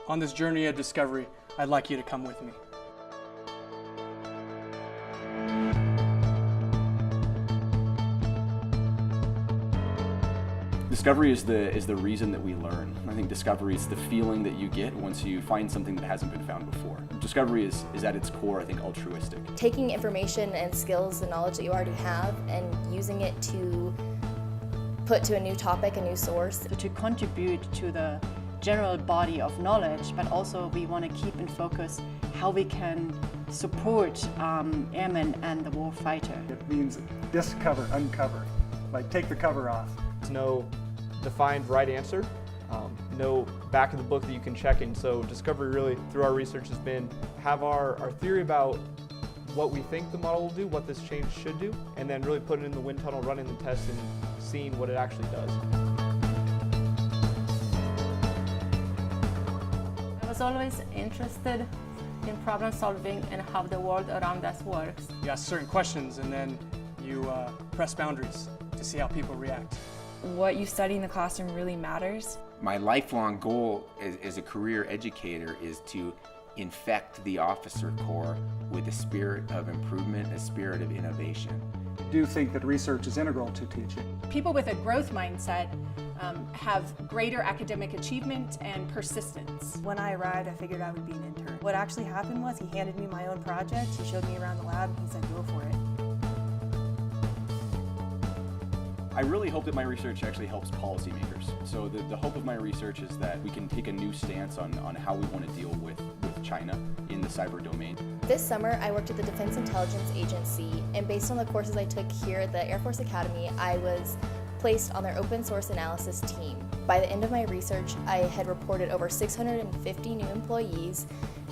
On this journey of discovery, I'd like you to come with me. Discovery is the reason that we learn. I think discovery is the feeling that you get once you find something that hasn't been found before. Discovery is at its core, I think, altruistic. Taking information and skills and knowledge that you already have and using it to put to a new topic, a new source. To contribute to the general body of knowledge, but also we want to keep in focus how we can support airmen and the war fighter. It means discover, uncover, like take the cover off. There's no defined right answer, no back of the book that you can check in. So discovery really through our research has been have our theory about what we think the model will do, what this change should do, and then really put it in the wind tunnel, running the tests and seeing what it actually does. I was always interested in problem solving and how the world around us works. You ask certain questions and then you press boundaries to see how people react. What you study in the classroom really matters. My lifelong goal as a career educator is to infect the officer corps with a spirit of improvement, a spirit of innovation. I do think that research is integral to teaching. People with a growth mindset have greater academic achievement and persistence. When I arrived, I figured I would be an intern. What actually happened was he handed me my own project, he showed me around the lab, and he said, go for it. I really hope that my research actually helps policymakers. So the hope of my research is that we can take a new stance on how we want to deal with China in the cyber domain. This summer, I worked at the Defense Intelligence Agency, and based on the courses I took here at the Air Force Academy, I was placed on their open source analysis team. By the end of my research, I had reported over 650 new employees,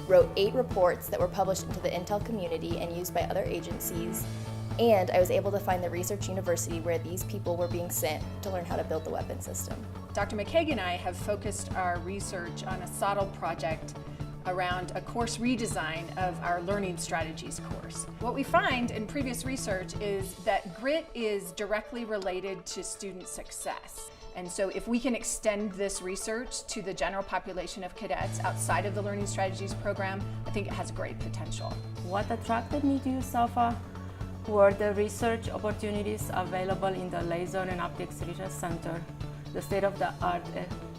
wrote 8 reports that were published into the Intel community and used by other agencies, and I was able to find the research university where these people were being sent to learn how to build the weapon system. Dr. McKague and I have focused our research on a SOTL project around a course redesign of our learning strategies course. What we find in previous research is that grit is directly related to student success. And so if we can extend this research to the general population of cadets outside of the Learning Strategies program, I think it has great potential. What attracted me to SOFA were the research opportunities available in the Laser and Optics Research Center, the state-of-the-art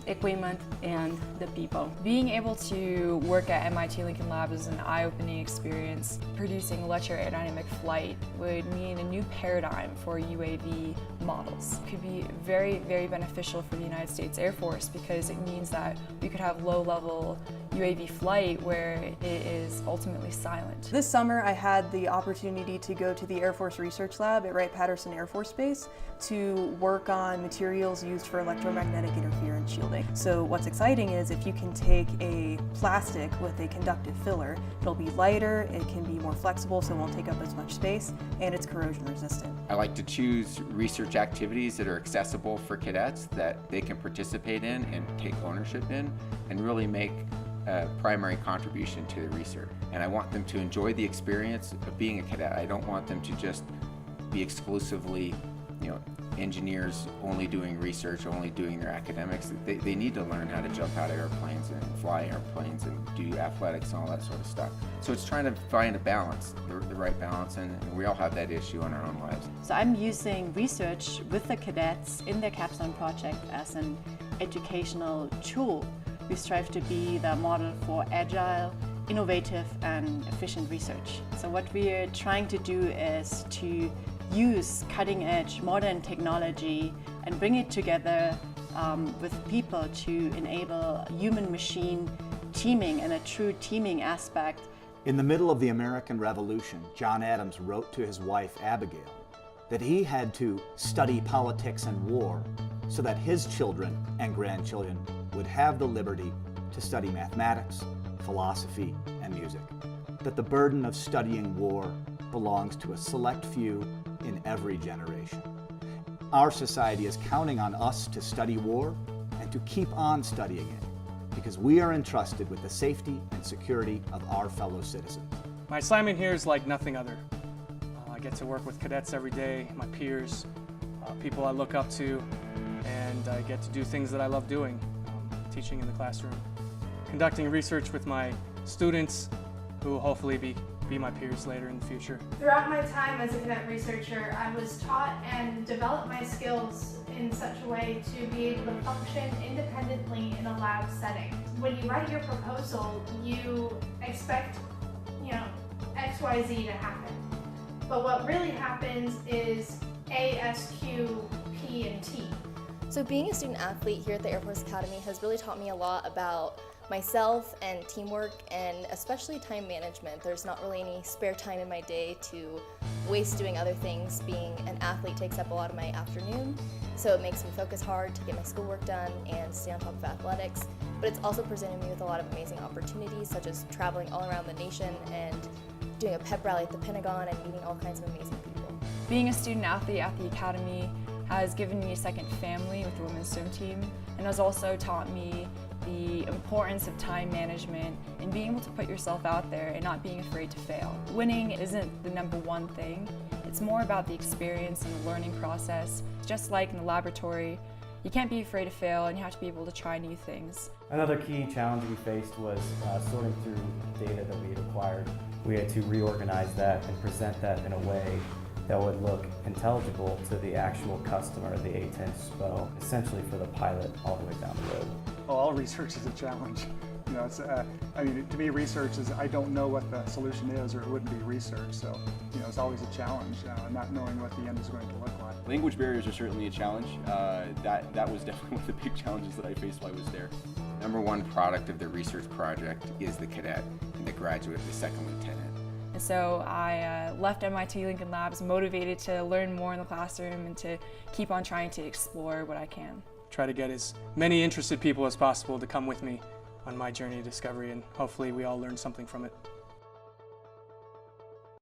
equipment, and the people. Being able to work at MIT Lincoln Lab is an eye-opening experience. Producing electroaerodynamic flight would mean a new paradigm for UAV models. It could be very, very beneficial for the United States Air Force because it means that we could have low-level UAV flight where it is ultimately silent. This summer, I had the opportunity to go to the Air Force Research Lab at Wright-Patterson Air Force Base to work on materials used for electromagnetic interference shielding. So what's exciting is if you can take a plastic with a conductive filler, it'll be lighter, it can be more flexible so it won't take up as much space, and it's corrosion resistant. I like to choose research activities that are accessible for cadets that they can participate in and take ownership in and really make a primary contribution to the research. And I want them to enjoy the experience of being a cadet. I don't want them to just be exclusively, engineers only doing research, only doing their academics. They need to learn how to jump out of airplanes and fly airplanes and do athletics and all that sort of stuff. So it's trying to find a balance, the right balance, and we all have that issue in our own lives. So I'm using research with the cadets in their capstone project as an educational tool. We strive to be the model for agile, innovative and efficient research. So what we're trying to do is to use cutting-edge modern technology and bring it together with people to enable human-machine teaming and a true teaming aspect. In the middle of the American Revolution, John Adams wrote to his wife Abigail that he had to study politics and war so that his children and grandchildren would have the liberty to study mathematics, philosophy, and music. That the burden of studying war belongs to a select few in every generation. Our society is counting on us to study war and to keep on studying it because we are entrusted with the safety and security of our fellow citizens. My assignment here is like nothing other. I get to work with cadets every day, my peers, people I look up to, and I get to do things that I love doing, teaching in the classroom. conducting research with my students, who will hopefully be my peers later in the future. Throughout my time as a cadet researcher, I was taught and developed my skills in such a way to be able to function independently in a lab setting. When you write your proposal, you expect, XYZ to happen. But what really happens is A, S, Q, P, and T. So being a student athlete here at the Air Force Academy has really taught me a lot about myself and teamwork, and especially time management. There's not really any spare time in my day to waste doing other things. Being an athlete takes up a lot of my afternoon, so it makes me focus hard to get my schoolwork done and stay on top of athletics. But it's also presented me with a lot of amazing opportunities, such as traveling all around the nation and doing a pep rally at the Pentagon and meeting all kinds of amazing people. Being a student athlete at the Academy has given me a second family with the women's swim team, and has also taught me the importance of time management and being able to put yourself out there and not being afraid to fail. Winning isn't the number one thing. It's more about the experience and the learning process. Just like in the laboratory, you can't be afraid to fail, and you have to be able to try new things. Another key challenge we faced was sorting through data that we had acquired. We had to reorganize that and present that in a way that would look intelligible to the actual customer, the A-10 SPO, essentially for the pilot all the way down the road. Well, all research is a challenge. It's, to me, research is, I don't know what the solution is, or it wouldn't be research. So, it's always a challenge, not knowing what the end is going to look like. Language barriers are certainly a challenge. That was definitely one of the big challenges that I faced while I was there. Number one product of the research project is the cadet and the graduate, the second lieutenant. And so I left MIT Lincoln Labs motivated to learn more in the classroom and to keep on trying to explore what I can. Try to get as many interested people as possible to come with me on my journey of discovery, and hopefully we all learn something from it.